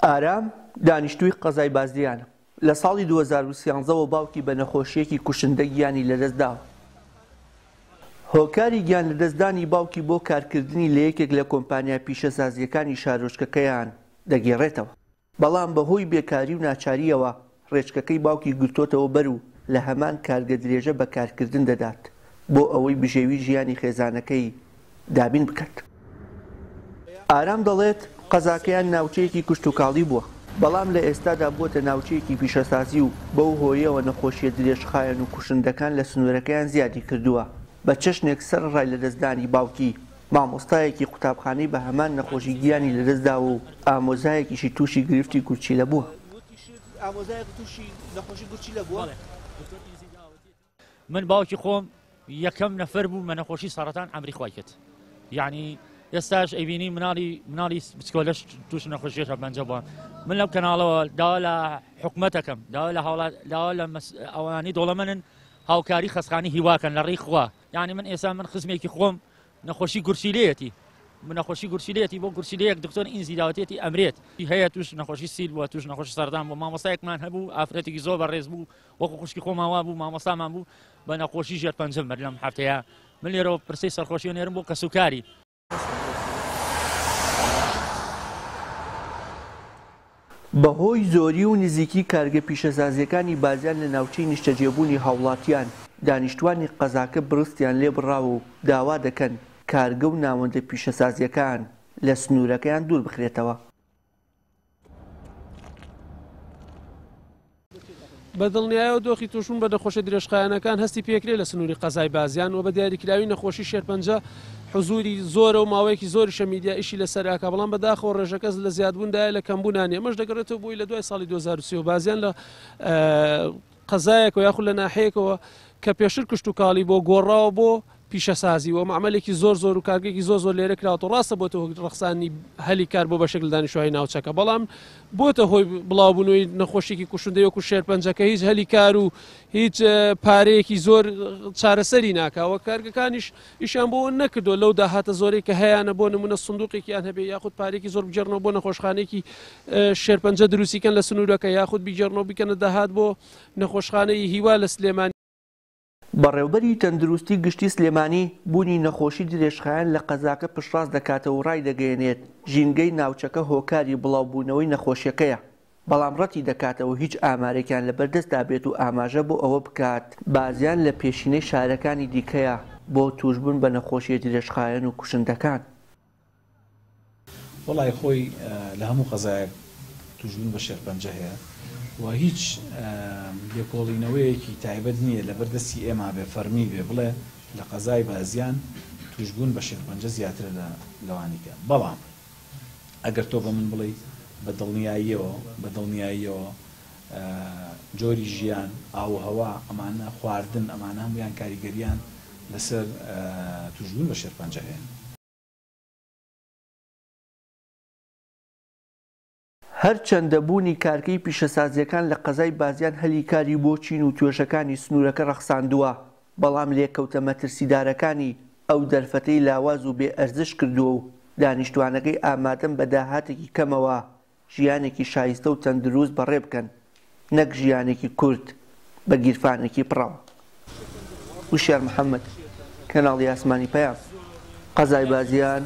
ئارام دانیشتووی قەزای بازرگانە. لە ساڵی 2013ەوە باوکی بە نەخۆشیەکی کوشندە گیانی لەدەستداوە. هۆکاری گیان لەدەستدانی باوکی بۆ کارکردنی لە یەکێک لە کۆمپانیا پیشەسازیەکانی شارۆچکەکەیان دەگێڕێتەوە. بەڵام بەهۆی بێکاری و ناچاریەوە ڕێچکەکەی باوکی گرتوۆتەوە بەر و لە هەمان کارگە درێژە بە کارکردن دەدات بۆ ئەوەی بژێوی ژیانی خێزانەکەی دابین بکات. ئارام دەڵێت قەزاکەیان ناوچەیەکی کشتتوکاڵی بووە، بەڵام لە ئێستادا بووە ناوچەیەکی پیشەسازی و بەو هۆیەوە نەخۆشیە درێژخایەن و کوشندەکان لە سنوورەکەیان زیادی کردووە. بە چەشنێک سەر ڕای لەدەستدانی باوکی مامۆستایەکی قوتابخانەی بە هەمان نەخۆشی گیانی لەدەستداوە و ئامۆزایەکیشی تووشی گرفتی گورچیلە بووە. من باوکی خۆم یەکەم نەفەر بوو مە نەخۆشی سەرەتان ئەمری خوای کرد. یعنی ئێستاش ئەیبینی مناڵی بچکۆلەش تووش نەخۆشیێتە بەنجە بووە. من لەو کەناڵەوە داوا لە حکومەتەکەم داوا لە ئەوانی دۆڵەمەنن هاوکاری خەسخانی هیواکەن لە ڕێی خوا. یعنی من ئێستا من خزمێکی خۆم نەخۆشی گورچیلەیەتی من نەخۆشی گورچیلەیەتی بۆ گورچیلەیەک دکتۆر ئینزیداوەتێتی ئەمرێت هەیە توش نەخۆشی سیل بووە توش نەخۆشی سەردان بوو مامۆستایەکمان هەبوو ئافرەتێکی زۆر بەڕێز بوو وەکو خوشکی خۆماوا بوو مامۆستامان بوو بە نەخۆشی ژێر پەنجەم بەر لەم هەفتەیە من لێرەوە پرسەی سەرخۆشیە نێرم بۆ کەسوکاری. بەهۆی زۆری و نزیکی کارگە پیشەسازیەکانی بازیان لە ناوچەی نیشتەجێبوونی هاوڵاتیان دانیشتوانی قەزاکە بڕستیان لێ بڕاوە و داوا دەکەن کارگە و ناوەندە پیشەسازیەکان لە سنوورەکەیان دوور بخرێتەوە. بەدڵنیایەوە دۆخی تووشون بە نەخۆشی درێژخایەنەکان هەستی پێکرێت لە سنووری قەزای بازیان و بە دیاریکراوی نەخۆشی شێرپەنجە حزوری زۆرە و ماوەیەکی زۆریشە میدیا ئیشی لەسەرکە بەڵام بەداخەوە ڕێژەکەس لە زیادبووندایە لە کەمبوونانێ مەش دەگەڕێتەوە بووی لە دوای ساڵی 2030 بازیان لە قەزایەکەوە یاخود لە ناحەیەکەوە کە پێشتر کشتتوکاڵی بۆ گۆڕاوە بۆ پیشەسازی و معاملێکی زۆر و کارگێکی زۆر لێرە کراوە ڕاستە بۆتە ڕخسانی هەلی کار بۆ بەشێک لە دانیشتوهای ناوچەکە بەڵام بۆتە هۆی بڵاوبوونەوەی نەخۆشیێکی کوشندەیە و شێرپەنجەکە هیچ هەلی کار و هیچ پارەیەکی زۆر چارەسەری ناکاوە کارگەکانیش ئیشان بۆ نەکردو لەو داهاتە زۆرەی کە هەیەە بۆ نمونە سندوقێکیان هەبێ یاخود پارێکی زۆر بجێڕنەوە بۆ نەخۆشخانێکی شێرپەنجە دروستیکەن لە سنوورەکە یاخود بیجێڕنەوە بکەنە داهات بۆ نەخۆشخانەی هیوا لە سلێمانی. بەڕێوبەری تەندروستی گشتی سلێمانی بوونی نەخۆشی درێژخایەن لە قەزاکە پشتڕاست دەکاتەوە و ڕای دەگەیەنێت ژینگەی ناوچەکە هۆکاری بڵاوبوونەوەی نەخۆشیەکەیە بەڵام ڕەتی دەکاتەوە هیچ ئامارێکیان لەبەردەستدا بێت و ئاماژە بۆ ئەوە بکات بازیان لە پێشینەی شارەکانی دیکەیە بۆ توشبوون بە نەخۆشیە درێژخایەن و کوشندەکان. وڵای خۆی لە هەموو قەزایەک توشبوون بە شێرپەنجە هەیە و هیچ لێکۆڵینەوەیەکی تایبەت نییە لە بەردەستی ئێمە بێ فەرمی بێ بڵێ لە قەزای بازیان توشبوون بە شێرپەنجە زیاترە لە لەوانیکە. بەڵام ئەگەر تۆ بە من بڵێ بە دڵنیاییەوە جۆری ژیان ئاو هەوا ئەمانە خواردن ئەمانە هەمویان کاریگەریان لەسەر توشبوون بە شێرپەنجە هەیە. هەرچەندە بوونی کارگەی پیشەسازیەکان لە قەزای بازیان هەلی کاری بۆ چین و توێژەکانی سنوورەکە ڕەخساندووە بەڵام لێکەوتە مەترسیدارەکانی ئەو دەرفەتەی لاواز و بێ ئەرزش کردووە و دانیشتوانەکەی ئامادەم بە داهاتێکی کەمەوە ژیانێکی شایستە و تەندروست بەڕێ بکەن نەک ژیانێکی کورت بە گیرفانێکی پڕەوە. وشیار محەممەد، کەناڵی ئاسمانی پەیام، قەزای بازیان.